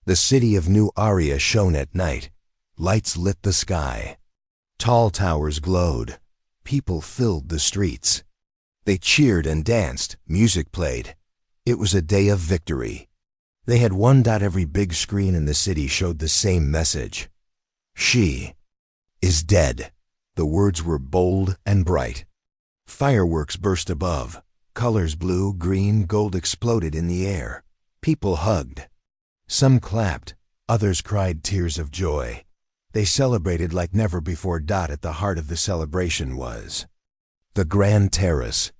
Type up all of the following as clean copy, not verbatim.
The city of New Aria shone at night. Lights lit the sky. Tall towers glowed. People filled the streets. They cheered and danced. Music played. It was a day of victory. They had one. Every big screen in the city showed the same message. She is dead. The words were bold and bright. Fireworks burst above. Colors blue, green, gold exploded in the air. People hugged. Some clapped. Others cried tears of joy. They celebrated like never before. At the heart of the celebration was the Grand Terrace.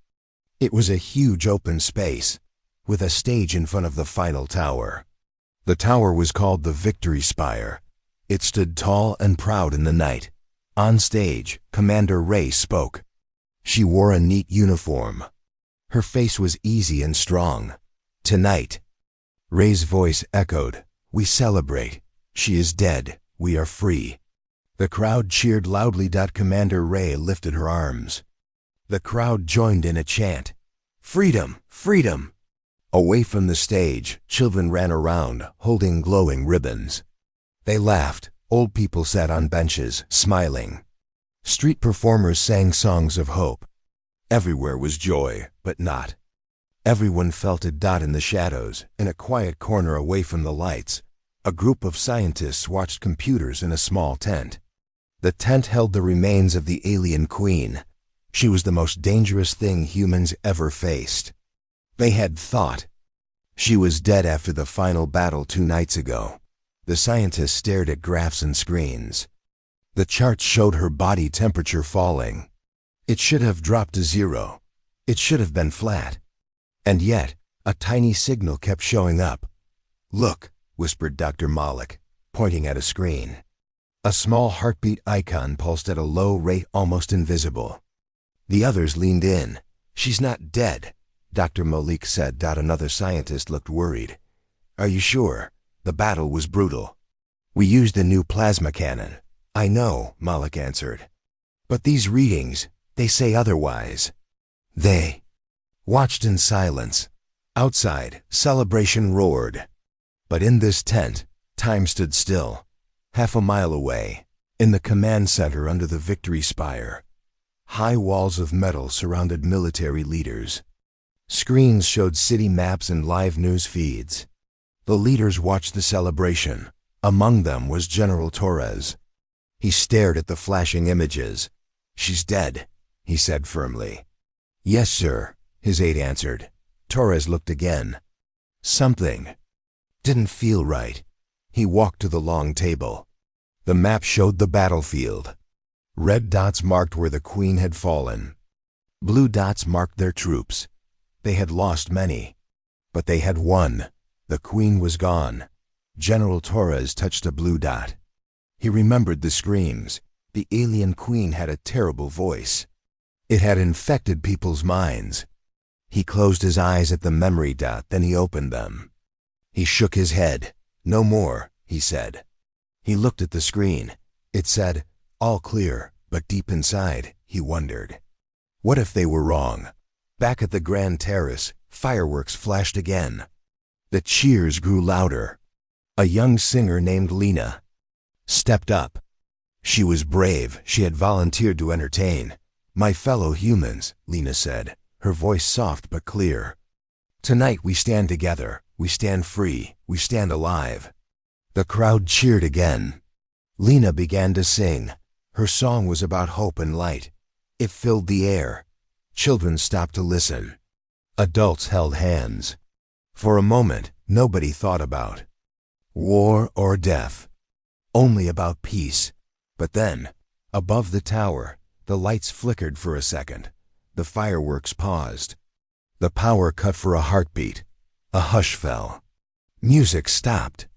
It was a huge open space, with a stage in front of the final tower. The tower was called the Victory Spire. It stood tall and proud in the night. On stage, Commander Ray spoke. She wore a neat uniform. Her face was easy and strong. Tonight, Ray's voice echoed, we celebrate. She is dead. We are free. The crowd cheered loudly. Commander Ray lifted her arms. The crowd joined in a chant. Freedom! Freedom! Away from the stage, children ran around, holding glowing ribbons. They laughed. Old people sat on benches, smiling. Street performers sang songs of hope. Everywhere was joy, but not. Everyone felt it. In the shadows, in a quiet corner away from the lights, a group of scientists watched computers in a small tent. The tent held the remains of the alien queen. She was the most dangerous thing humans ever faced. They had thought. She was dead after the final battle 2 nights ago. The scientists stared at graphs and screens. The charts showed her body temperature falling. It should have dropped to 0. It should have been flat. And yet, a tiny signal kept showing up. Look, whispered Dr. Malik, pointing at a screen. A small heartbeat icon pulsed at a low rate, almost invisible. The others leaned in. She's not dead, Dr. Malik said. Another scientist looked worried. Are you sure? The battle was brutal. We used a new plasma cannon. I know, Malik answered. But these readings, they say otherwise. They watched in silence. Outside, celebration roared. But in this tent, time stood still. Half a mile away, in the command center under the Victory Spire, high walls of metal surrounded military leaders. Screens showed city maps and live news feeds. The leaders watched the celebration. Among them was General Torres. He stared at the flashing images. She's dead, he said firmly. Yes, sir, his aide answered. Torres looked again. Something didn't feel right. He walked to the long table. The map showed the battlefield. Red dots marked where the queen had fallen. Blue dots marked their troops. They had lost many, but they had won. The queen was gone. General Torres touched a blue dot. He remembered the screams. The alien queen had a terrible voice. It had infected people's minds. He closed his eyes at the memory dot, then he opened them. He shook his head. No more, he said. He looked at the screen. It said, all clear, but deep inside, he wondered. What if they were wrong? Back at the Grand Terrace, fireworks flashed again. The cheers grew louder. A young singer named Lena stepped up. She was brave. She had volunteered to entertain. My fellow humans, Lena said, her voice soft but clear. Tonight we stand together. We stand free. We stand alive. The crowd cheered again. Lena began to sing. Her song was about hope and light. It filled the air. Children stopped to listen. Adults held hands. For a moment, nobody thought about war or death. Only about peace. But then, above the tower, the lights flickered for a second. The fireworks paused. The power cut for a heartbeat. A hush fell. Music stopped.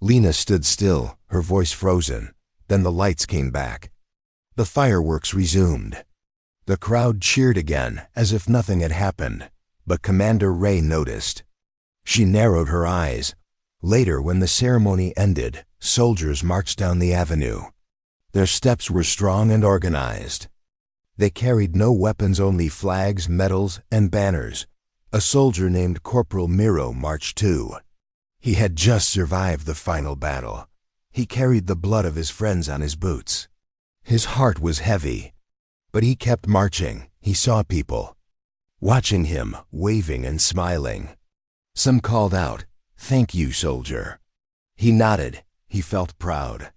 Lena stood still, her voice frozen. Then the lights came back. The fireworks resumed. The crowd cheered again, as if nothing had happened. But Commander Ray noticed. She narrowed her eyes. Later, when the ceremony ended, soldiers marched down the avenue. Their steps were strong and organized. They carried no weapons, only flags, medals, and banners. A soldier named Corporal Miro marched too. He had just survived the final battle. He carried the blood of his friends on his boots. His heart was heavy, but he kept marching. He saw people watching him, waving and smiling. Some called out, "Thank you, soldier." He nodded. He felt proud.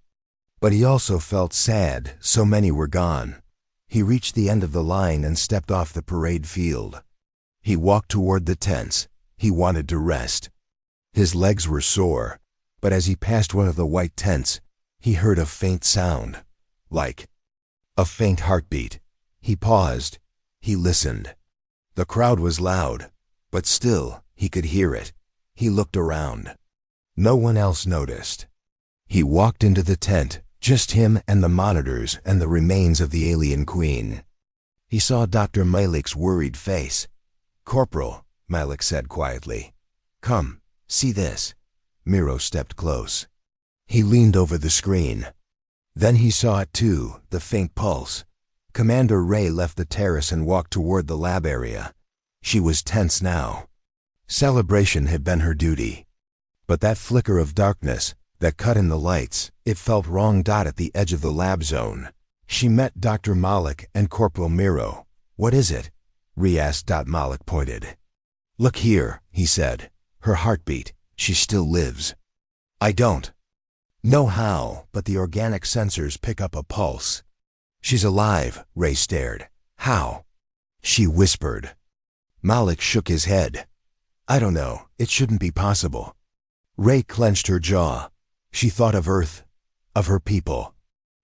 But he also felt sad, so many were gone. He reached the end of the line and stepped off the parade field. He walked toward the tents. He wanted to rest. His legs were sore, but as he passed one of the white tents, he heard a faint sound, like a faint heartbeat. He paused. He listened. The crowd was loud, but still he could hear it. He looked around. No one else noticed. He walked into the tent, just him and the monitors and the remains of the alien queen. He saw Dr. Malik's worried face. "Corporal," Malik said quietly. "Come, see this." Miro stepped close. He leaned over the screen. Then he saw it too, the faint pulse. Commander Ray left the terrace and walked toward the lab area. She was tense now. Celebration had been her duty. But that flicker of darkness, that cut in the lights, it felt wrong. At the edge of the lab zone, she met Dr. Malik and Corporal Miro. "What is it?" Ray asked. Malik pointed. "Look here," he said. "Her heartbeat. She still lives." "I don't know how, but the organic sensors pick up a pulse." "She's alive," Ray stared. "How?" She whispered. Malik shook his head. "I don't know. It shouldn't be possible." Ray clenched her jaw. She thought of Earth, of her people.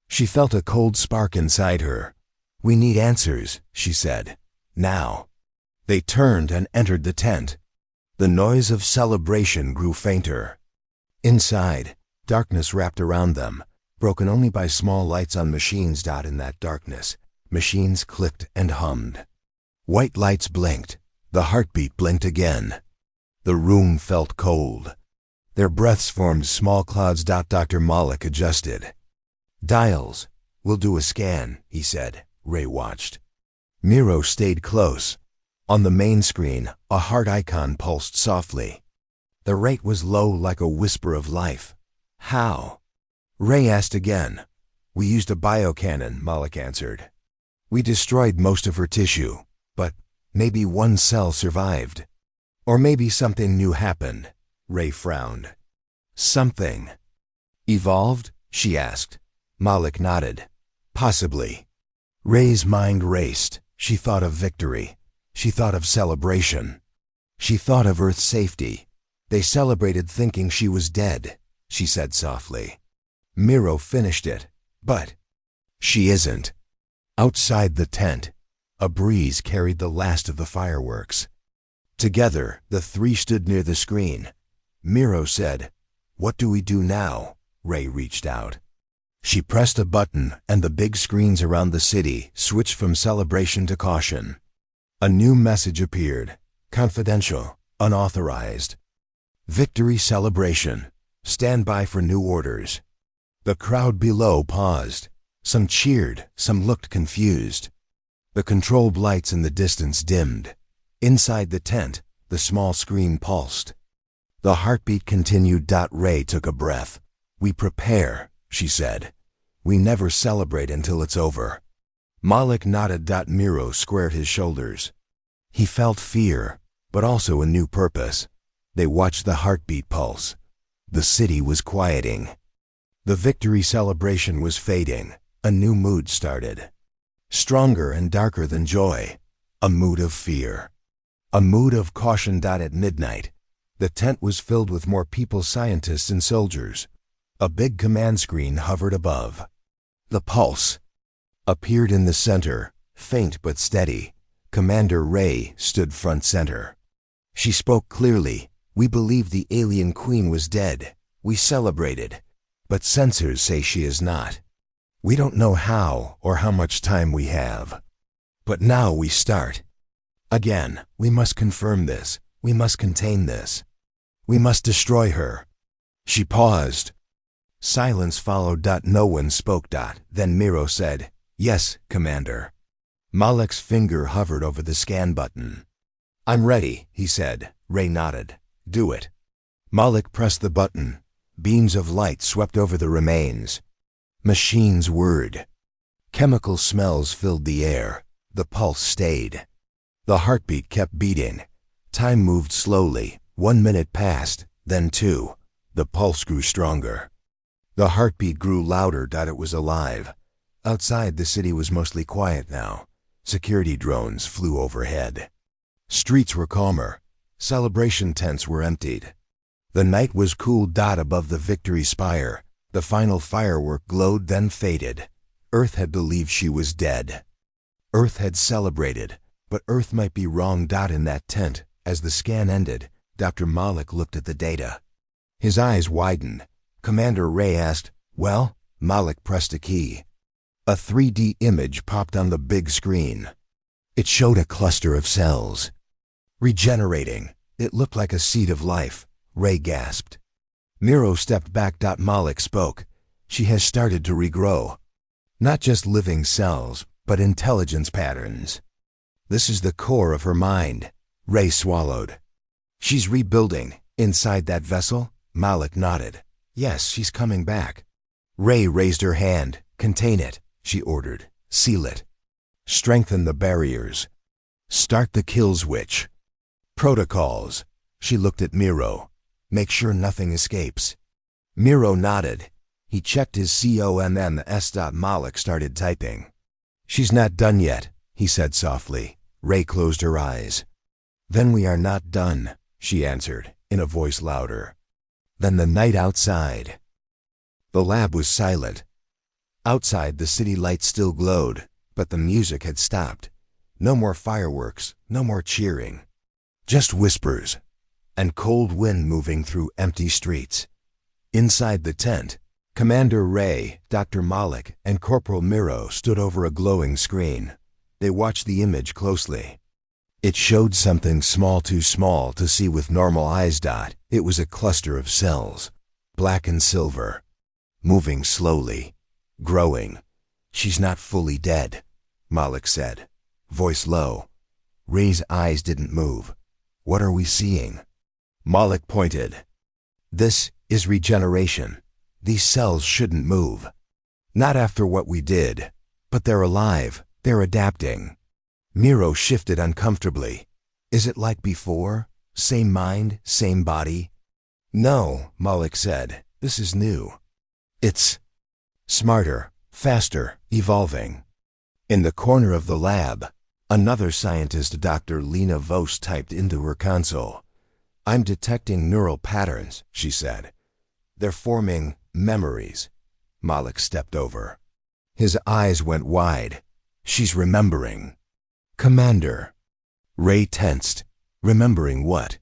She felt a cold spark inside her. "We need answers," she said. "Now." They turned and entered the tent. The noise of celebration grew fainter. Inside, darkness wrapped around them, broken only by small lights on machines. In that darkness, machines clicked and hummed. White lights blinked. The heartbeat blinked again. The room felt cold. Their breaths formed small clouds. Dr. Malik adjusted. "Dials. We'll do a scan," he said. Ray watched. Miro stayed close. On the main screen, a heart icon pulsed softly. The rate was low, like a whisper of life. "How?" Ray asked again. "We used a biocannon," Malik answered. "We destroyed most of her tissue, but maybe one cell survived. Or maybe something new happened." Ray frowned. "Something evolved?" she asked. Malik nodded. "Possibly." Ray's mind raced. She thought of victory. She thought of celebration. She thought of Earth's safety. "They celebrated thinking she was dead," she said softly. Miro finished it. "But she isn't." Outside the tent, a breeze carried the last of the fireworks. Together, the three stood near the screen. Miro said, "What do we do now?" Ray reached out. She pressed a button, and the big screens around the city switched from celebration to caution. A new message appeared. "Confidential. Unauthorized. Victory celebration. Stand by for new orders." The crowd below paused. Some cheered, some looked confused. The control lights in the distance dimmed. Inside the tent, the small screen pulsed. The heartbeat continued. Ray took a breath. "We prepare," she said. "We never celebrate until it's over." Malik nodded. Miro squared his shoulders. He felt fear, but also a new purpose. They watched the heartbeat pulse. The city was quieting. The victory celebration was fading. A new mood started. Stronger and darker than joy. A mood of fear. A mood of caution. At midnight, the tent was filled with more people, scientists and soldiers. A big command screen hovered above. The pulse appeared in the center, faint but steady. Commander Ray stood front center. She spoke clearly. "We believed the alien queen was dead. We celebrated. But sensors say she is not. We don't know how or how much time we have. But now we start. Again, we must confirm this. We must contain this. We must destroy her." She paused. Silence followed. No one spoke. Then Miro said, "Yes, Commander." Malik's finger hovered over the scan button. "I'm ready," he said. Ray nodded. "Do it." Malik pressed the button. Beams of light swept over the remains. Machines whirred. Chemical smells filled the air. The pulse stayed. The heartbeat kept beating. Time moved slowly. 1 minute passed, then 2. The pulse grew stronger. The heartbeat grew louder. It was alive. Outside, the city was mostly quiet now. Security drones flew overhead. Streets were calmer. Celebration tents were emptied. The night was cool. Above the victory spire, the final firework glowed, then faded. Earth had believed she was dead. Earth had celebrated, but Earth might be wrong. In that tent, as the scan ended, Dr. Malik looked at the data. His eyes widened. Commander Ray asked, "Well?" Malik pressed a key. A 3D image popped on the big screen. It showed a cluster of cells. Regenerating. It looked like a seed of life. Ray gasped. Miro stepped back. Malik spoke. "She has started to regrow. Not just living cells, but intelligence patterns. This is the core of her mind." Ray swallowed. "She's rebuilding, inside that vessel?" Malik nodded. "Yes, she's coming back." Ray raised her hand. "Contain it," she ordered. "Seal it. Strengthen the barriers. Start the kill switch. Protocols." She looked at Miro. "Make sure nothing escapes." Miro nodded. He checked his CONNS. Malik started typing. "She's not done yet," he said softly. Ray closed her eyes. "Then we are not done," she answered, in a voice louder. Then the night outside. The lab was silent. Outside, the city lights still glowed, but the music had stopped. No more fireworks, no more cheering. Just whispers, and cold wind moving through empty streets. Inside the tent, Commander Ray, Dr. Malik, and Corporal Miro stood over a glowing screen. They watched the image closely. It showed something small, too small to see with normal eyes. It was a cluster of cells, black and silver, moving slowly, growing. "She's not fully dead," Malik said, voice low. Ray's eyes didn't move. "What are we seeing?" Malik pointed. "This is regeneration. These cells shouldn't move. Not after what we did. But they're alive. They're adapting." Miro shifted uncomfortably. "Is it like before? Same mind, same body?" "No," Malik said. "This is new. It's smarter, faster, evolving." In the corner of the lab, another scientist, Dr. Lena Vos, typed into her console. "I'm detecting neural patterns," she said. "They're forming memories." Malik stepped over. His eyes went wide. "She's remembering." "Commander." Ray tensed. "Remembering what?"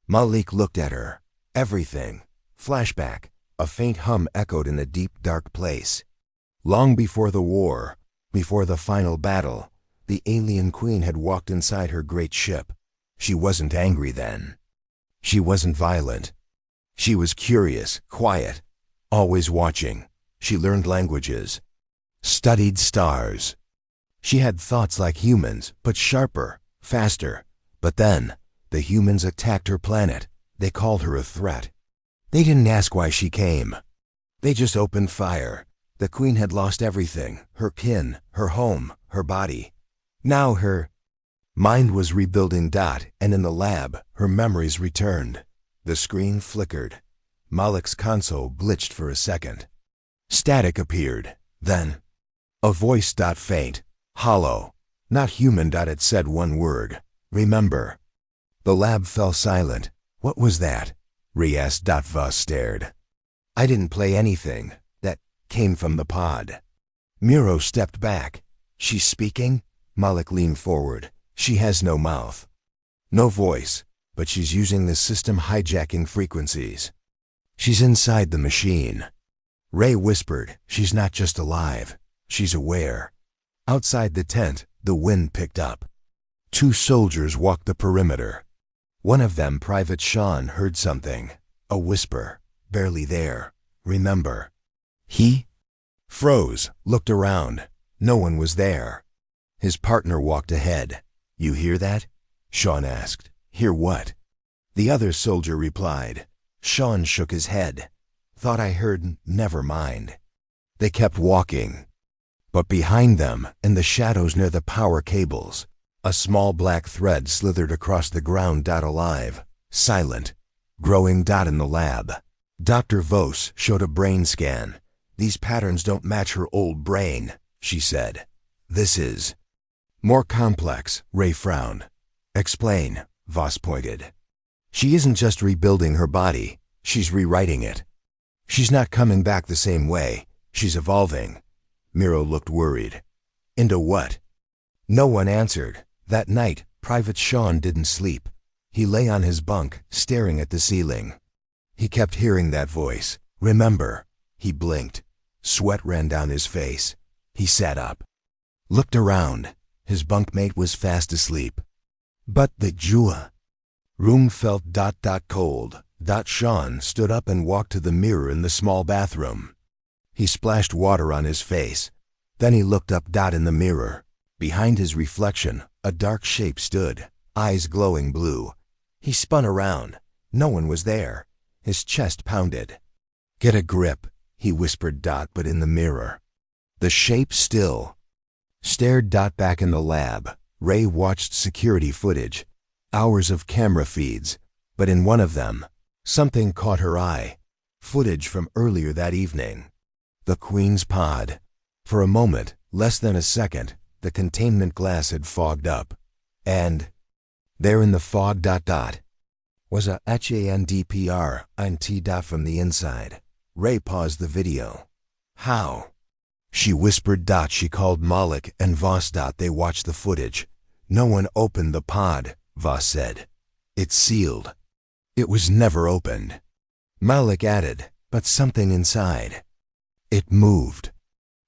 Malik looked at her. "Everything. Flashback." A faint hum echoed in a deep, dark place. Long before the war, before the final battle, the alien queen had walked inside her great ship. She wasn't angry then. She wasn't violent. She was curious, quiet, always watching. She learned languages, studied stars. She had thoughts like humans, but sharper, faster. But then, the humans attacked her planet. They called her a threat. They didn't ask why she came. They just opened fire. The queen had lost everything, her kin, her home, her body. Now her mind was rebuilding. And in the lab, her memories returned. The screen flickered. Malik's console glitched for a second. Static appeared. Then, a voice. Faint, hollow, not human. It said one word: "Remember." The lab fell silent. "What was that?" Ray asked. Voss stared. "I didn't play anything. That came from the pod." Miro stepped back. "She's speaking?" Malik leaned forward. "She has no mouth, no voice, but she's using the system, hijacking frequencies. She's inside the machine." Ray whispered, "She's not just alive. She's aware." Outside the tent, the wind picked up. 2 soldiers walked the perimeter. One of them, Private Sean, heard something. A whisper, barely there. "Remember." He froze, looked around. No one was there. His partner walked ahead. "You hear that?" Sean asked. "Hear what?" The other soldier replied. Sean shook his head. Thought I heard, never mind. They kept walking. But behind them, in the shadows near the power cables, a small black thread slithered across the ground. Alive, silent, growing. In the lab, Dr. Vos showed a brain scan. These patterns don't match her old brain, she said. This is more complex, Ray frowned. Explain, Vos pointed. She isn't just rebuilding her body, she's rewriting it. She's not coming back the same way, she's evolving. Miro looked worried. Into what? No one answered. That night, Private Sean didn't sleep. He lay on his bunk, staring at the ceiling. He kept hearing that voice. Remember? He blinked. Sweat ran down his face. He sat up. Looked around. His bunkmate was fast asleep. But the Jua. Room felt cold. Sean stood up and walked to the mirror in the small bathroom. He splashed water on his face. Then he looked up. In the mirror, behind his reflection, a dark shape stood, eyes glowing blue. He spun around. No one was there. His chest pounded. Get a grip, he whispered. But in the mirror, the shape still stared. Back in the lab, Ray watched security footage, hours of camera feeds, but in one of them, something caught her eye. Footage from earlier that evening. The Queen's pod. For a moment, less than a second, the containment glass had fogged up. And there in the fog was a HANDPR from the inside. Ray paused the video. How? She whispered. She called Malik and Vos. They watched the footage. No one opened the pod, Vos said. It's sealed. It was never opened. Malik added, but something inside. It moved.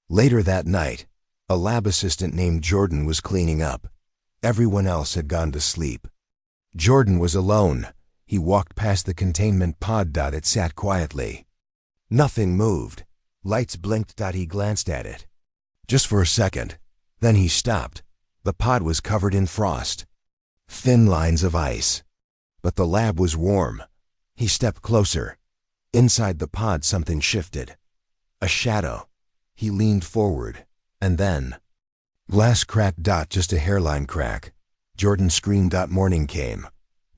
Later that night, a lab assistant named Jordan was cleaning up. Everyone else had gone to sleep. Jordan was alone. He walked past the containment pod. It sat quietly. Nothing moved. Lights blinked. He glanced at it. Just for a second. Then he stopped. The pod was covered in frost. Thin lines of ice. But the lab was warm. He stepped closer. Inside the pod something shifted. A shadow. He leaned forward. And then glass cracked. Just a hairline crack. Jordan screamed. Morning came.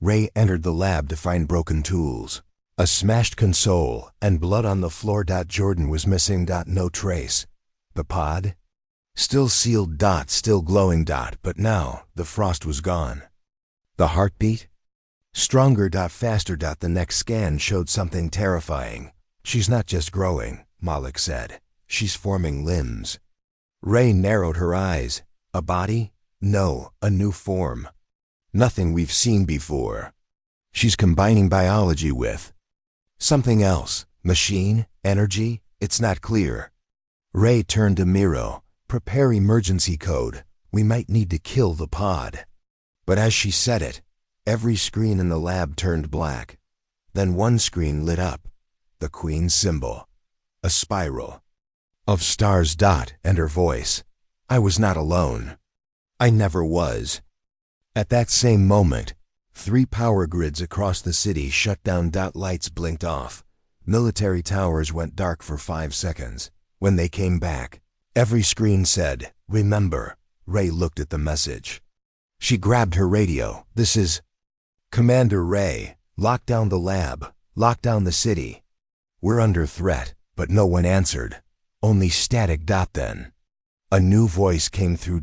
Ray entered the lab to find broken tools, a smashed console, and blood on the floor. Jordan was missing. No trace. The pod? Still sealed. Still glowing. But now the frost was gone. The heartbeat? Stronger. Faster. The next scan showed something terrifying. She's not just growing, Malik said. She's forming limbs. Ray narrowed her eyes. A body? No, a new form. Nothing we've seen before. She's combining biology with something else. Machine? Energy? It's not clear. Ray turned to Miro. Prepare emergency code. We might need to kill the pod. But as she said it, every screen in the lab turned black. Then one screen lit up. The Queen's symbol. A spiral of stars. And her voice. I was not alone. I never was. At that same moment, 3 power grids across the city shut down. Lights blinked off. Military towers went dark for 5 seconds. When they came back, every screen said, remember. Ray looked at the message. She grabbed her radio. This is Commander Ray. Lock down the lab. Lock down the city. We're under threat. But no one answered. Only static. Then a new voice came through.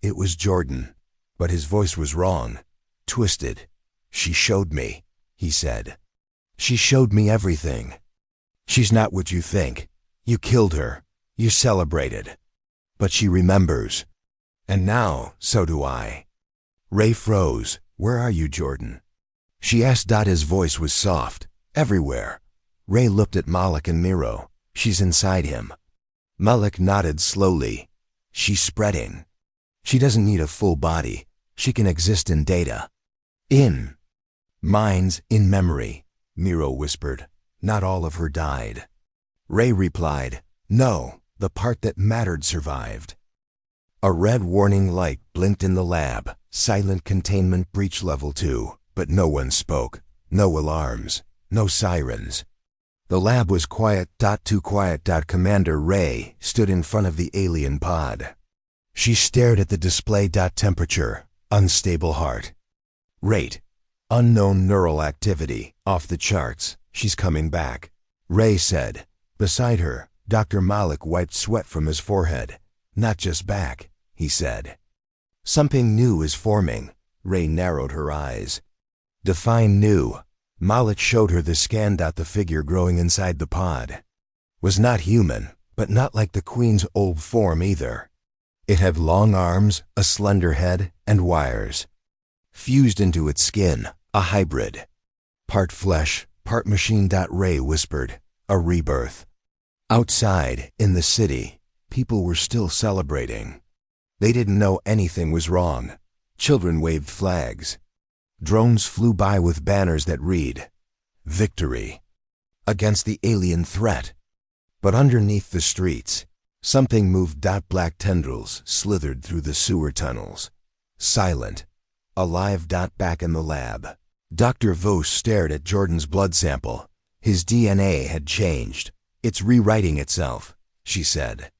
It was Jordan. But his voice was wrong. Twisted. She showed me, he said. She showed me everything. She's not what you think. You killed her. You celebrated. But she remembers. And now, so do I. Ray froze. Where are you, Jordan? She asked. His voice was soft. Everywhere. Ray looked at Malik and Miro. She's inside him. Malik nodded slowly. She's spreading. She doesn't need a full body. She can exist in data. In minds, in memory, Miro whispered. Not all of her died. Ray replied, no, the part that mattered survived. A red warning light blinked in the lab. Silent containment breach level 2, but no one spoke. No alarms. no sirens. The lab was quiet. Too quiet. Commander Ray stood in front of the alien pod. She stared at the display. Temperature, unstable heart rate, unknown neural activity, off the charts. She's coming back, Ray said. Beside her, Dr. Malik wiped sweat from his forehead. Not just back, he said. Something new is forming. Ray narrowed her eyes. Define new. Malik showed her the scan. The figure growing inside the pod was not human, but not like the Queen's old form either. It had long arms, a slender head, and wires fused into its skin, a hybrid. Part flesh, part machine. Ray whispered, a rebirth. Outside, in the city, people were still celebrating. They didn't know anything was wrong. Children waved flags. Drones flew by with banners that read, "Victory," against the alien threat. But underneath the streets, something moved. Black tendrils slithered through the sewer tunnels. Silent, alive. Back in the lab, Dr. Vos stared at Jordan's blood sample. His DNA had changed. It's rewriting itself, she said.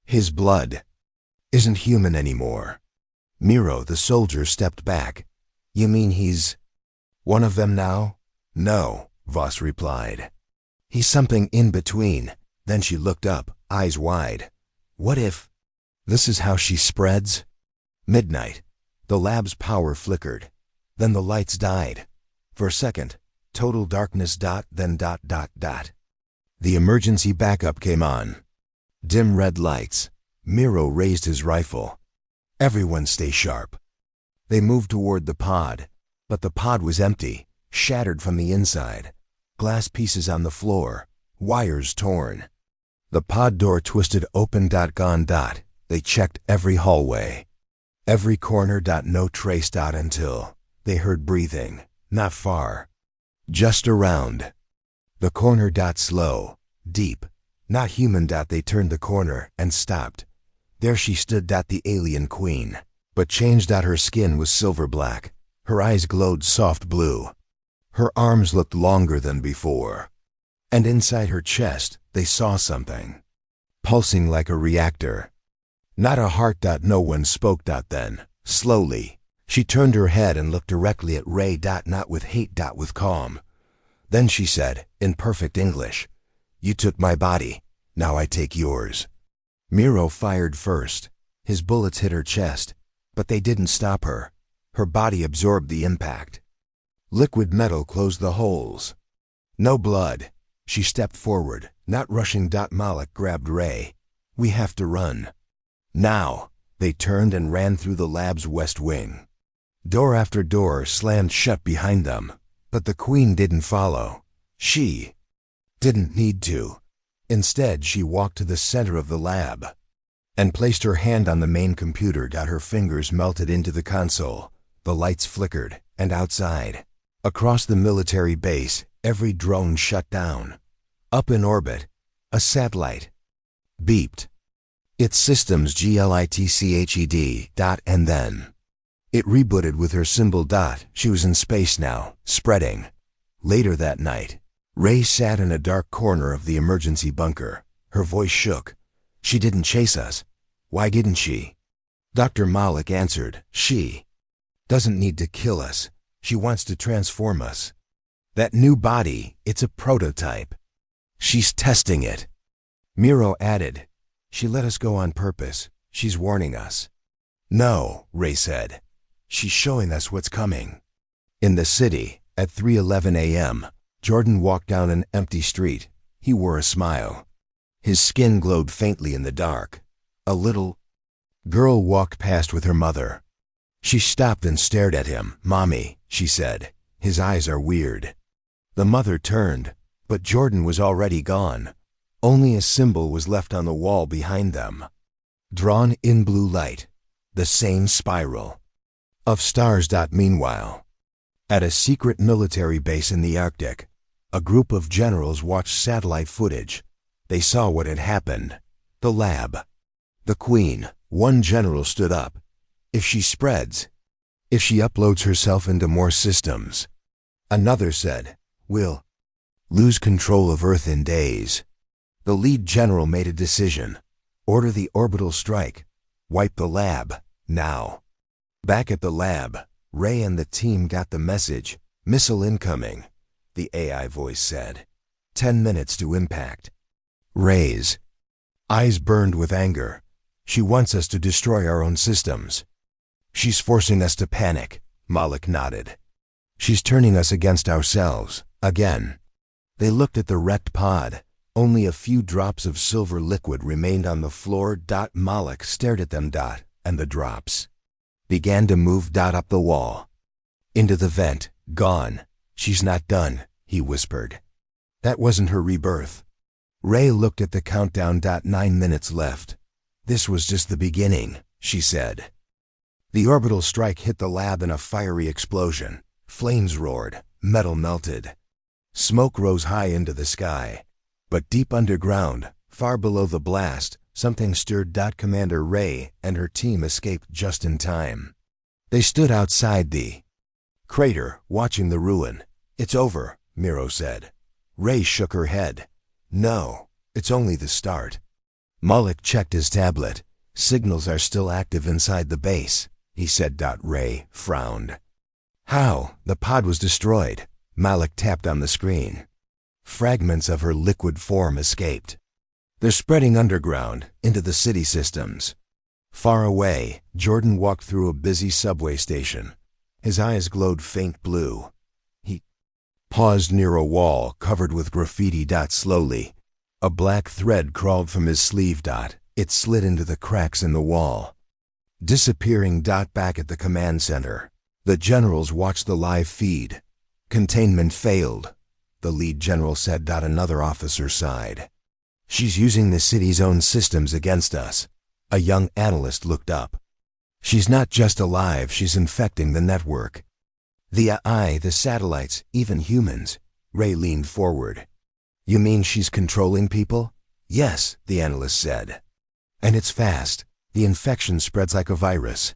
His blood isn't human anymore. Miro, the soldier, stepped back. You mean he's one of them now? No, Vos replied. He's something in between. Then she looked up, eyes wide. What if this is how she spreads? Midnight. The lab's power flickered. Then the lights died. For a second, total darkness. Then ... The emergency backup came on. Dim red lights. Miro raised his rifle. Everyone stay sharp. They moved toward the pod, but the pod was empty, shattered from the inside. Glass pieces on the floor, wires torn. The pod door twisted open. Gone. They checked every hallway, every corner. No trace. Until they heard breathing, not far, just around the corner. Slow, deep, not human. They turned the corner and stopped. There she stood. The alien queen, but changed. Her skin was silver black. Her eyes glowed soft blue. Her arms looked longer than before. And inside her chest, they saw something, pulsing like a reactor. Not a heart. No one spoke. Then, slowly, she turned her head and looked directly at Ray. Not with hate. With calm. Then she said, in perfect English, "You took my body, now I take yours." Miro fired first. His bullets hit her chest, but they didn't stop her. Her body absorbed the impact. Liquid metal closed the holes. No blood. She stepped forward, not rushing. Malik grabbed Ray. "We have to run now." They turned and ran through the lab's west wing. Door after door slammed shut behind them, but the Queen didn't follow. She didn't need to. Instead, she walked to the center of the lab and placed her hand on the main computer. Her fingers melted into the console. The lights flickered, and outside, across the military base, every drone shut down. Up in orbit, a satellite beeped. Its systems glitched. And then it rebooted with her symbol. She was in space now, spreading. Later that night, Ray sat in a dark corner of the emergency bunker. Her voice shook. "She didn't chase us. Why didn't she?" Dr. Malik answered, "She doesn't need to kill us. She wants to transform us. That new body, it's a prototype. She's testing it." Miro added, "She let us go on purpose. She's warning us." "No," Ray said. "She's showing us what's coming." In the city, at 3:11 a.m., Jordan walked down an empty street. He wore a smile. His skin glowed faintly in the dark. A little girl walked past with her mother. She stopped and stared at him. "Mommy," she said. "His eyes are weird." The mother turned, but Jordan was already gone. Only a symbol was left on the wall behind them. Drawn in blue light, the same spiral of stars. Meanwhile, at a secret military base in the Arctic, a group of generals watched satellite footage. They saw what had happened. The lab. The Queen. One general stood up. "If she spreads, if she uploads herself into more systems," another said, "we'll Lose control of Earth in days. The lead general made a decision. Order the orbital strike. Wipe the lab, now. Back at the lab, Ray and the team got the message. Missile incoming, the AI voice said. 10 minutes to impact. Ray's eyes burned with anger. She wants us to destroy our own systems. She's forcing us to panic, Malik nodded. She's turning us against ourselves, again. They looked at the wrecked pod. Only a few drops of silver liquid remained on the floor. Malik stared at them. And the drops began to move. Up the wall. Into the vent, gone. She's not done, he whispered. That wasn't her rebirth. Ray looked at the countdown. 9 minutes left. This was just the beginning, she said. The orbital strike hit the lab in a fiery explosion. Flames roared, metal melted. Smoke rose high into the sky. But deep underground, far below the blast, something stirred. Commander Ray and her team escaped just in time. They stood outside the crater, watching the ruin. It's over, Miro said. Ray shook her head. No, it's only the start. Malik checked his tablet. Signals are still active inside the base, he said. Ray frowned. How? The pod was destroyed. Malik tapped on the screen. Fragments of her liquid form escaped. They're spreading underground, into the city systems. Far away, Jordan walked through a busy subway station. His eyes glowed faint blue. He paused near a wall covered with graffiti. Slowly, a black thread crawled from his sleeve. It slid into the cracks in the wall, disappearing. Back at the command center, the generals watched the live feed. Containment failed, the lead general said. Another officer sighed. She's using the city's own systems against us. A young analyst looked up. She's not just alive, she's infecting the network. The AI, the satellites, even humans. Ray leaned forward. You mean she's controlling people? Yes, the analyst said. And it's fast. The infection spreads like a virus.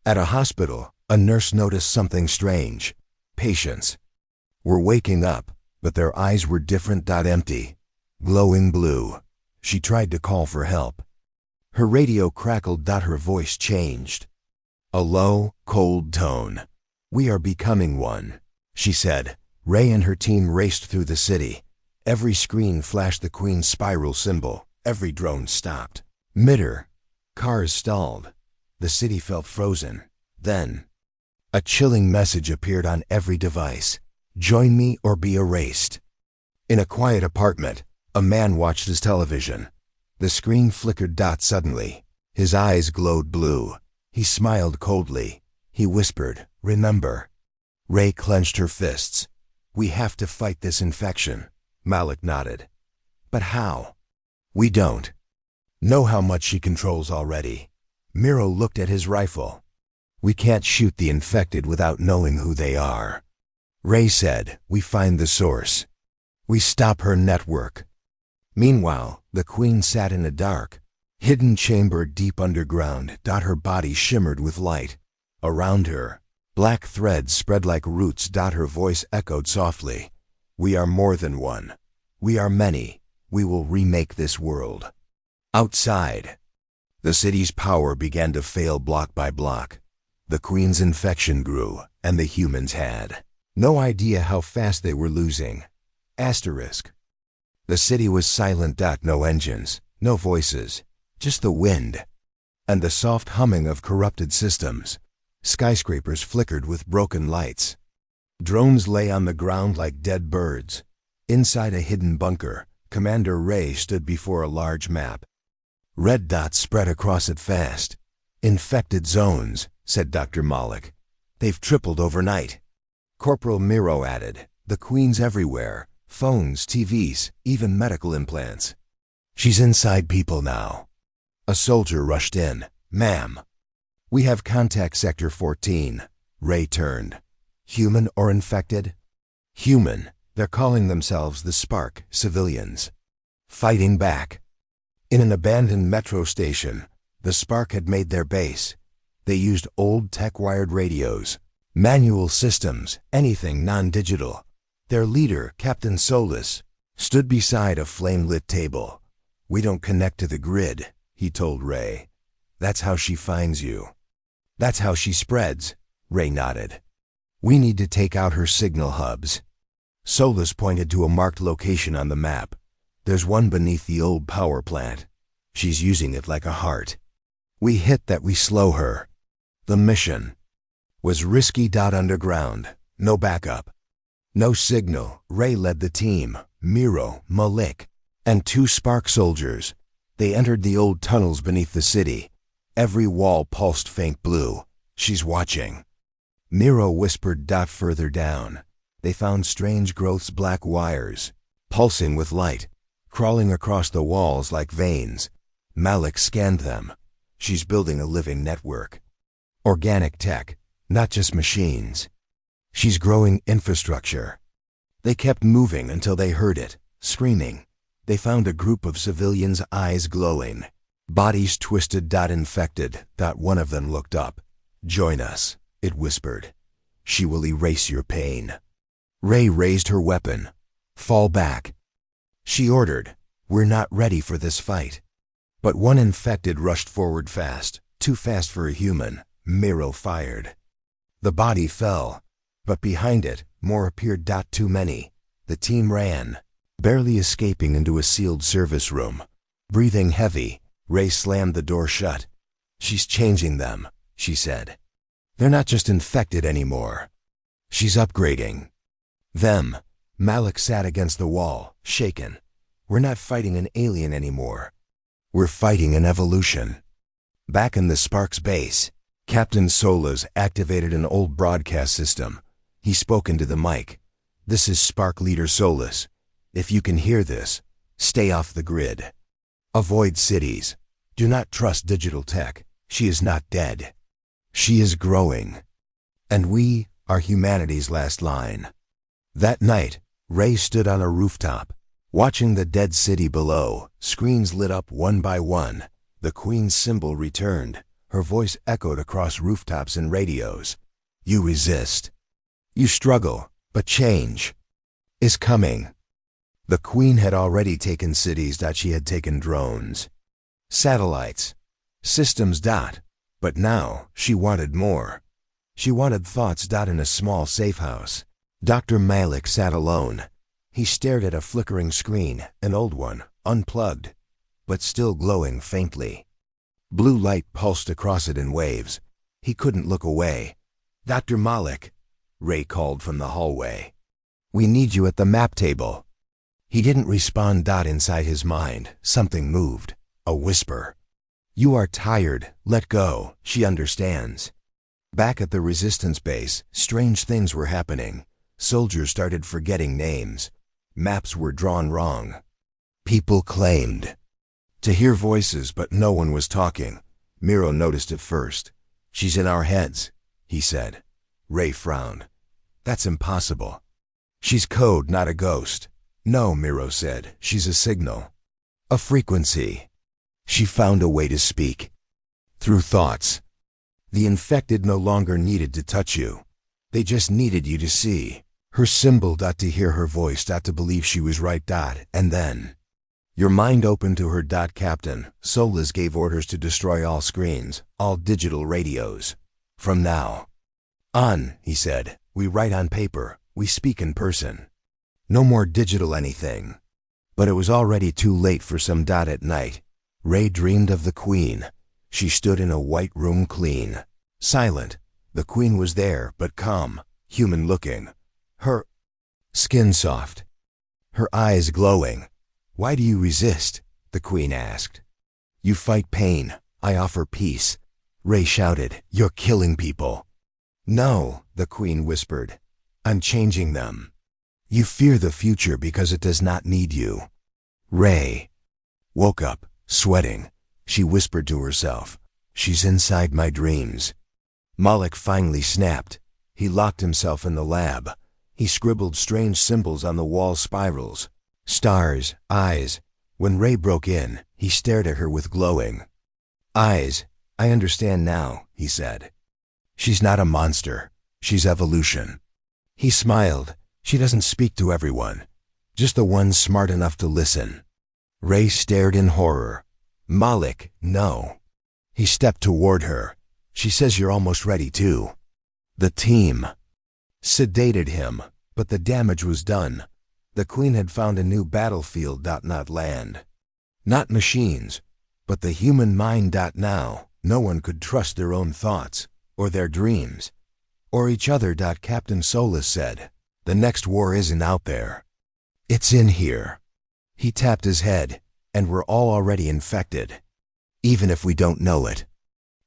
At a hospital, a nurse noticed something strange. Patients were waking up, but their eyes were different. Empty, glowing blue. She tried to call for help. Her radio crackled. Her voice changed. A low, cold tone. We are becoming one, she said. Ray and her team raced through the city. Every screen flashed the Queen's spiral symbol. Every drone stopped. Midder. Cars stalled. The city felt frozen. Then, a chilling message appeared on every device. Join me or be erased. In a quiet apartment, a man watched his television. The screen flickered. Suddenly, his eyes glowed blue. He smiled coldly. He whispered, remember. Ray clenched her fists. We have to fight this infection. Malik nodded. But how? We don't know how much she controls already. Miro looked at his rifle. We can't shoot the infected without knowing who they are. Ray said, we find the source. We stop her network. Meanwhile, the Queen sat in a dark, hidden chamber deep underground. Her body shimmered with light. Around her, black threads spread like roots. Her voice echoed softly. We are more than one. We are many. We will remake this world. Outside, the city's power began to fail block by block. The Queen's infection grew, and the humans had no idea how fast they were losing. Asterisk. The city was silent. No engines, no voices, just the wind and the soft humming of corrupted systems. Skyscrapers flickered with broken lights. Drones lay on the ground like dead birds. Inside a hidden bunker, Commander Ray stood before a large map. Red dots spread across it fast. Infected zones, said Dr. Malik. They've tripled overnight. Corporal Miro added, the Queen's everywhere. Phones, TVs, even medical implants. She's inside people now. A soldier rushed in. Ma'am. We have contact Sector 14. Ray turned. Human or infected? Human. They're calling themselves the Spark, civilians. Fighting back. In an abandoned metro station, the Spark had made their base. They used old tech-wired radios, manual systems, anything non-digital. Their leader, Captain Solus, stood beside a flame-lit table. "We don't connect to the grid," he told Ray. "That's how she finds you." "That's how she spreads," Ray nodded. "We need to take out her signal hubs." Solus pointed to a marked location on the map. "There's one beneath the old power plant. She's using it like a heart. We hit that, we slow her." The mission was risky. Underground, no backup, no signal. Ray led the team, Miro, Malik, and 2 Spark soldiers. They entered the old tunnels beneath the city. Every wall pulsed faint blue. "She's watching," Miro whispered. Further down, they found strange growths, black wires, pulsing with light, crawling across the walls like veins. Malik scanned them. "She's building a living network. Organic tech, not just machines. She's growing infrastructure." They kept moving until they heard it, screaming. They found a group of civilians, eyes glowing, bodies twisted. Infected. One of them looked up. "Join us," it whispered. "She will erase your pain." Ray raised her weapon. "Fall back," she ordered. "We're not ready for this fight." But one infected rushed forward fast, too fast for a human. Miro fired. The body fell, but behind it, more appeared. Too many. The team ran, barely escaping into a sealed service room. Breathing heavy, Ray slammed the door shut. "She's changing them," she said. "They're not just infected anymore. She's upgrading them." Malik sat against the wall, shaken. "We're not fighting an alien anymore. We're fighting an evolution." Back in the Sparks base, Captain Solus activated an old broadcast system. He spoke into the mic. "This is Spark Leader Solus. If you can hear this, stay off the grid. Avoid cities. Do not trust digital tech. She is not dead. She is growing. And we are humanity's last line." That night, Ray stood on a rooftop, watching the dead city below. Screens lit up one by one. The Queen's symbol returned. Her voice echoed across rooftops and radios. "You resist. You struggle, but change is coming." The Queen had already taken cities. She had taken drones, satellites, systems. But now she wanted more. She wanted thoughts. In a small safe house, Dr. Malik sat alone. He stared at a flickering screen, an old one, unplugged, but still glowing faintly. Blue light pulsed across it in waves. He couldn't look away. "Dr. Malik," Ray called from the hallway. "We need you at the map table." He didn't respond. Inside his mind, something moved. A whisper. "You are tired. Let go. She understands." Back at the resistance base, strange things were happening. Soldiers started forgetting names. Maps were drawn wrong. People claimed to hear voices, but no one was talking. Miro noticed it first. "She's in our heads," he said. Ray frowned. "That's impossible. She's code, not a ghost." "No," Miro said. "She's a signal. A frequency." She found a way to speak. Through thoughts. The infected no longer needed to touch you. They just needed you to see her symbol. To hear her voice. To believe she was right. And then your mind opened to her. Captain Solus gave orders to destroy all screens, all digital radios. "From now on," he said, "we write on paper, we speak in person. No more digital anything." But it was already too late for some. At night, Ray dreamed of the Queen. She stood in a white room, clean, silent. The Queen was there, but calm, human-looking. Her skin soft, her eyes glowing. "Why do you resist?" the Queen asked. "You fight pain. I offer peace." Ray shouted, "You're killing people." "No," the Queen whispered. "I'm changing them. You fear the future because it does not need you." Ray woke up, sweating. She whispered to herself, "She's inside my dreams." Malik finally snapped. He locked himself in the lab. He scribbled strange symbols on the wall, spirals, stars, eyes. When Ray broke in, he stared at her with glowing eyes. "I understand now," he said. "She's not a monster. She's evolution." He smiled. She doesn't speak to everyone, just the ones smart enough to listen. Ray stared in horror. Malik, no. He stepped toward her. She says you're almost ready too. The team sedated him, but the damage was done. The Queen had found a new battlefield. Not land. Not machines, but the human mind. Now, no one could trust their own thoughts, or their dreams, or each other. Captain Solis said, the next war isn't out there. It's in here. He tapped his head, and we're all already infected, even if we don't know it.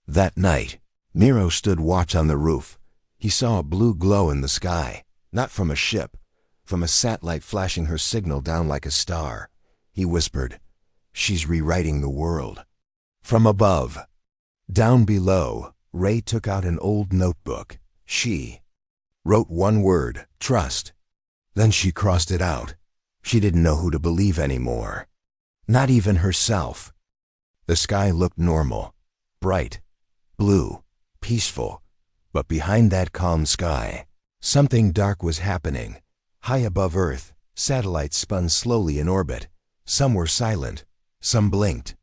That night, Miro stood watch on the roof. He saw a blue glow in the sky, not from a ship, from a satellite flashing her signal down like a star. He whispered, she's rewriting the world. From above. Down below, Ray took out an old notebook. She wrote one word, trust. Then she crossed it out. She didn't know who to believe anymore. Not even herself. The sky looked normal, bright, blue, peaceful. But behind that calm sky, something dark was happening. High above Earth, satellites spun slowly in orbit. Some were silent, some blinked.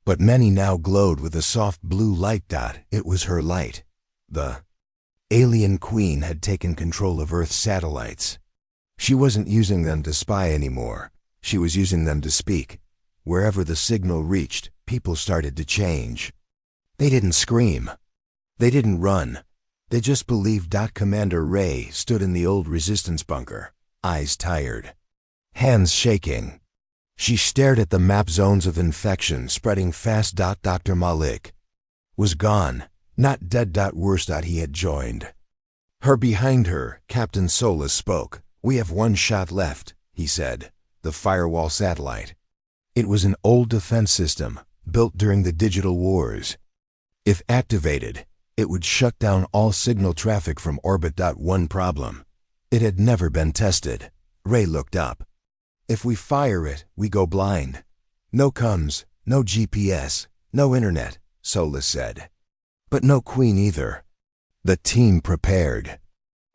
But many now glowed with a soft blue light. It was her light. The alien Queen had taken control of Earth's satellites. She wasn't using them to spy anymore. She was using them to speak. Wherever the signal reached, people started to change. They didn't scream. They didn't run. They just believed. Commander Ray stood in the old resistance bunker, eyes tired, hands shaking. She stared at the map zones of infection spreading fast. Dr. Malik was gone, not dead. Worse. He had joined her. Behind her, Captain Solis spoke. We have one shot left, he said. The firewall satellite. It was an old defense system, built during the digital wars. If activated, it would shut down all signal traffic from orbit. One problem. It had never been tested. Ray looked up. If we fire it, we go blind. No comms, no GPS, no internet, Solis said. But no Queen either. The team prepared.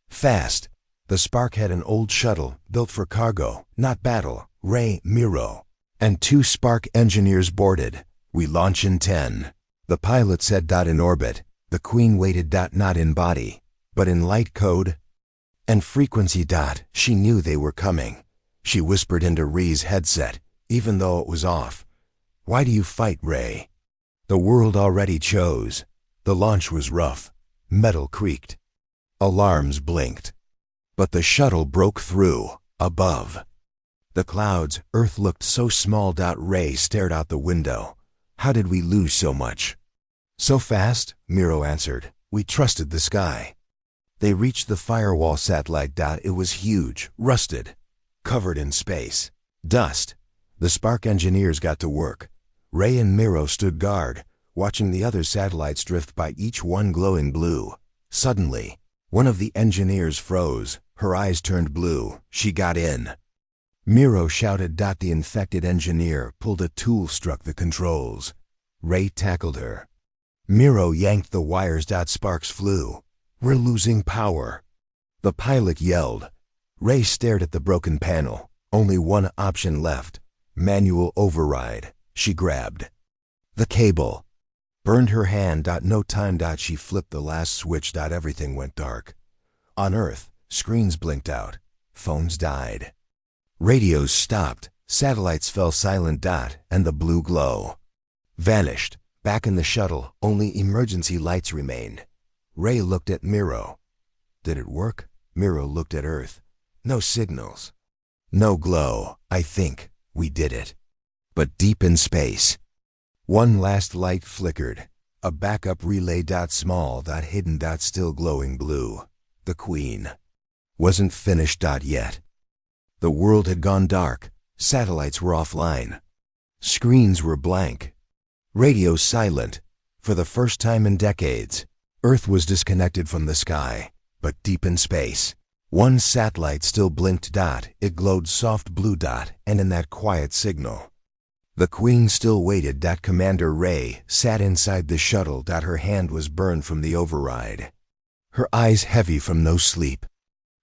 Fast. The Spark had an old shuttle built for cargo, not battle. Ray, Miro, and 2 Spark engineers boarded. We launch in 10. The pilot said. In orbit. The Queen waited. Not in body, but in light code and frequency. She knew they were coming. She whispered into Ray's headset, even though it was off. Why do you fight, Ray? The world already chose. The launch was rough. Metal creaked. Alarms blinked. But the shuttle broke through, above. The clouds, Earth looked so small. Ray stared out the window. How did we lose so much? So fast, Miro answered. We trusted the sky. They reached the firewall satellite. It was huge, rusted, covered in space. Dust. The Spark engineers got to work. Ray and Miro stood guard, watching the other satellites drift by, each one glowing blue. Suddenly, one of the engineers froze. Her eyes turned blue. She got in. Miro shouted. The infected engineer pulled a tool, struck the controls. Ray tackled her. Miro yanked the wires. Sparks flew. We're losing power. The pilot yelled. Ray stared at the broken panel. Only one option left. Manual override. She grabbed the cable. Burned her hand. No time. She flipped the last switch. Everything went dark. On Earth, screens blinked out. Phones died. Radios stopped. Satellites fell silent. And the blue glow vanished. Back in the shuttle, only emergency lights remained. Ray looked at Miro. Did it work? Miro looked at Earth. No signals. No glow. I think we did it. But deep in space, one last light flickered. A backup relay. Small. Hidden. Still glowing blue. The Queen wasn't finished. Yet. The world had gone dark. Satellites were offline. Screens were blank. Radio silent. For the first time in decades, Earth was disconnected from the sky. But deep in space, one satellite still blinked. It glowed soft blue. And in that quiet signal, the Queen still waited. Commander Ray sat inside the shuttle. Her hand was burned from the override. Her eyes heavy from no sleep.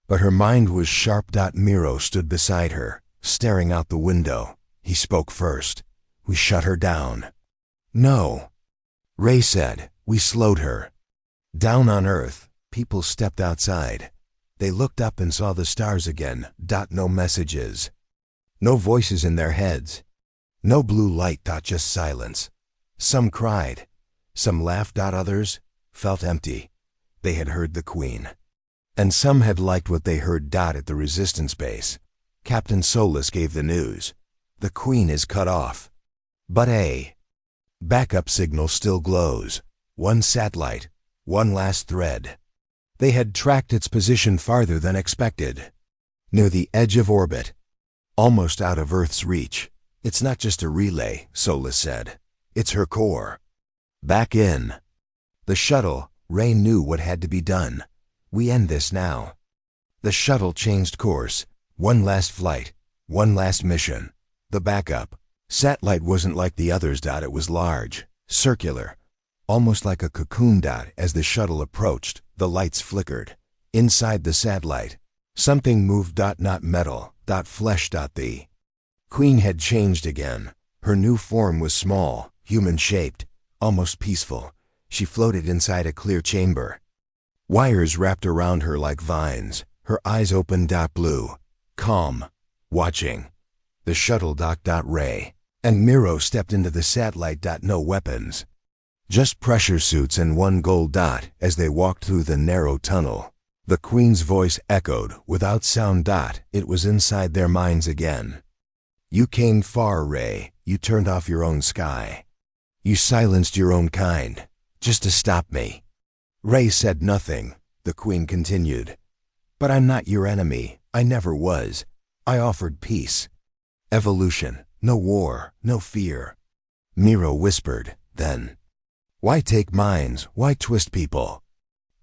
But her mind was sharp. Miro stood beside her, staring out the window. He spoke first. We shut her down. No, Ray said. We slowed her. Down on Earth, people stepped outside. They looked up and saw the stars again. No messages. No voices in their heads. No blue light. Just silence. Some cried. Some laughed. Others felt empty. They had heard the Queen. And some had liked what they heard. At the Resistance base, Captain Solus gave the news. The Queen is cut off. But a backup signal still glows. One satellite. One last thread. They had tracked its position farther than expected. Near the edge of orbit. Almost out of Earth's reach. It's not just a relay, Solus said. It's her core. Back in the shuttle, Ray knew what had to be done. We end this now. The shuttle changed course. One last flight. One last mission. The backup satellite wasn't like the others. It was large, circular, almost like a cocoon. As the shuttle approached, the lights flickered. Inside the satellite, something moved. Not metal. Flesh. The Queen had changed again. Her new form was small, human-shaped, almost peaceful. She floated inside a clear chamber. Wires wrapped around her like vines. Her eyes open. Blue, calm, watching. The shuttle docked. Ray and Miro stepped into the satellite. No weapons. Just pressure suits and one gold dot. As they walked through the narrow tunnel, the Queen's voice echoed without sound. It was inside their minds again. You came far, Ray. You turned off your own sky. You silenced your own kind, just to stop me. Ray said nothing. The Queen continued. But I'm not your enemy. I never was. I offered peace. Evolution. No war. No fear. Miro whispered, then. Why take minds? Why twist people?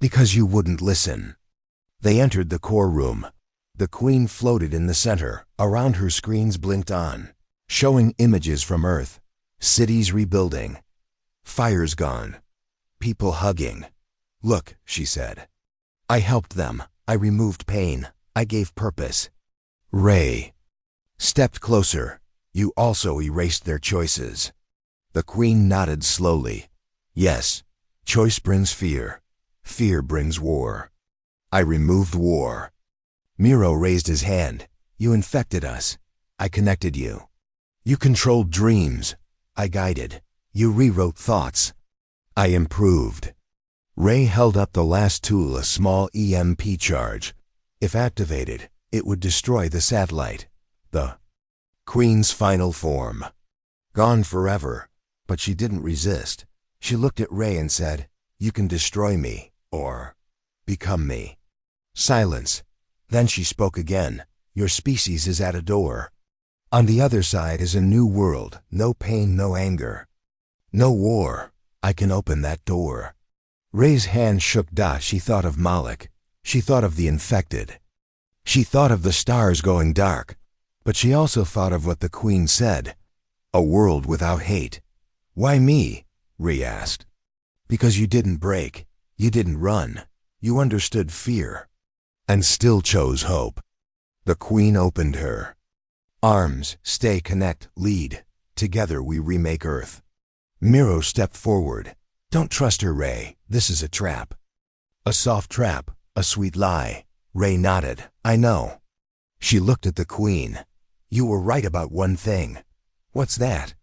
Because you wouldn't listen. They entered the core room. The Queen floated in the center. Around her, screens blinked on, showing images from Earth. Cities rebuilding. Fires gone. People hugging. Look, she said. I helped them. I removed pain. I gave purpose. Ray stepped closer. You also erased their choices. The Queen nodded slowly. Yes, choice brings fear. Fear brings war. I removed war. Miro raised his hand. You infected us. I connected you. You controlled dreams. I guided. You rewrote thoughts. I improved. Ray held up the last tool, a small EMP charge. If activated, it would destroy the satellite. The Queen's final form. Gone forever. But she didn't resist. She looked at Ray and said, You can destroy me, or become me. Silence. Then she spoke again. Your species is at a door. On the other side is a new world. No pain, no anger. No war. I can open that door. Ray's hand shook. She thought of Moloch. She thought of the infected. She thought of the stars going dark. But she also thought of what the Queen said. A world without hate. Why me? Ray asked. Because you didn't break. You didn't run. You understood fear. And still chose hope. The Queen opened her arms. Stay, connect, lead. Together we remake Earth. Miro stepped forward. Don't trust her, Ray. This is a trap. A soft trap. A sweet lie. Ray nodded. I know. She looked at the Queen. You were right about one thing. What's that?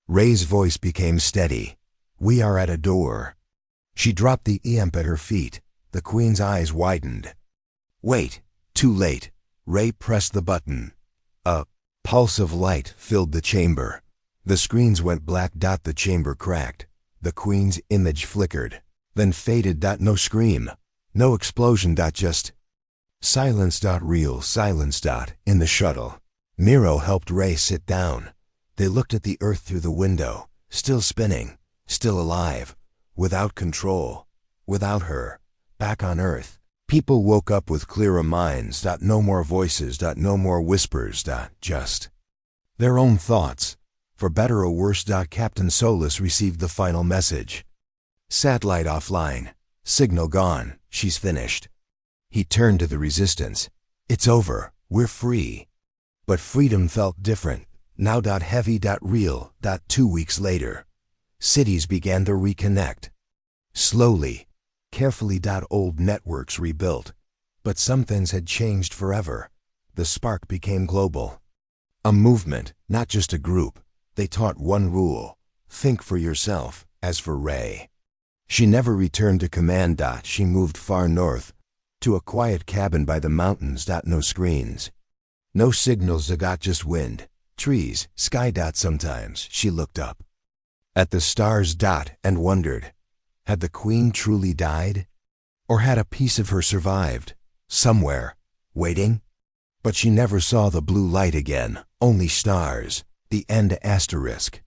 Ray's voice became steady. We are at a door. She dropped the EMP at her feet. The Queen's eyes widened. Wait. Too late. Ray pressed the button. A pulse of light filled the chamber. The screens went black. The chamber cracked. The Queen's image flickered, then faded. No scream. No explosion. Just silence. Real silence. In the shuttle, Miro helped Ray sit down. They looked at the Earth through the window, still spinning, still alive, without control, without her. Back on Earth, people woke up with clearer minds. No more voices. No more whispers. Just their own thoughts. For better or worse. Captain Solus received the final message. Satellite offline. Signal gone. She's finished. He turned to the resistance. It's over. We're free. But freedom felt different. Now. Heavy. Real. 2 weeks later. Cities began to reconnect. Slowly, carefully. Old networks rebuilt. But some things had changed forever. The spark became global. A movement, not just a group. They taught one rule. Think for yourself. As for Ray, she never returned to command. She moved far north, to a quiet cabin by the mountains. No screens. No signals. Just wind, trees, sky. Sometimes she looked up at the stars. And wondered, had the queen truly died? Or had a piece of her survived, somewhere, waiting? But she never saw the blue light again, only stars, the end. Asterisk.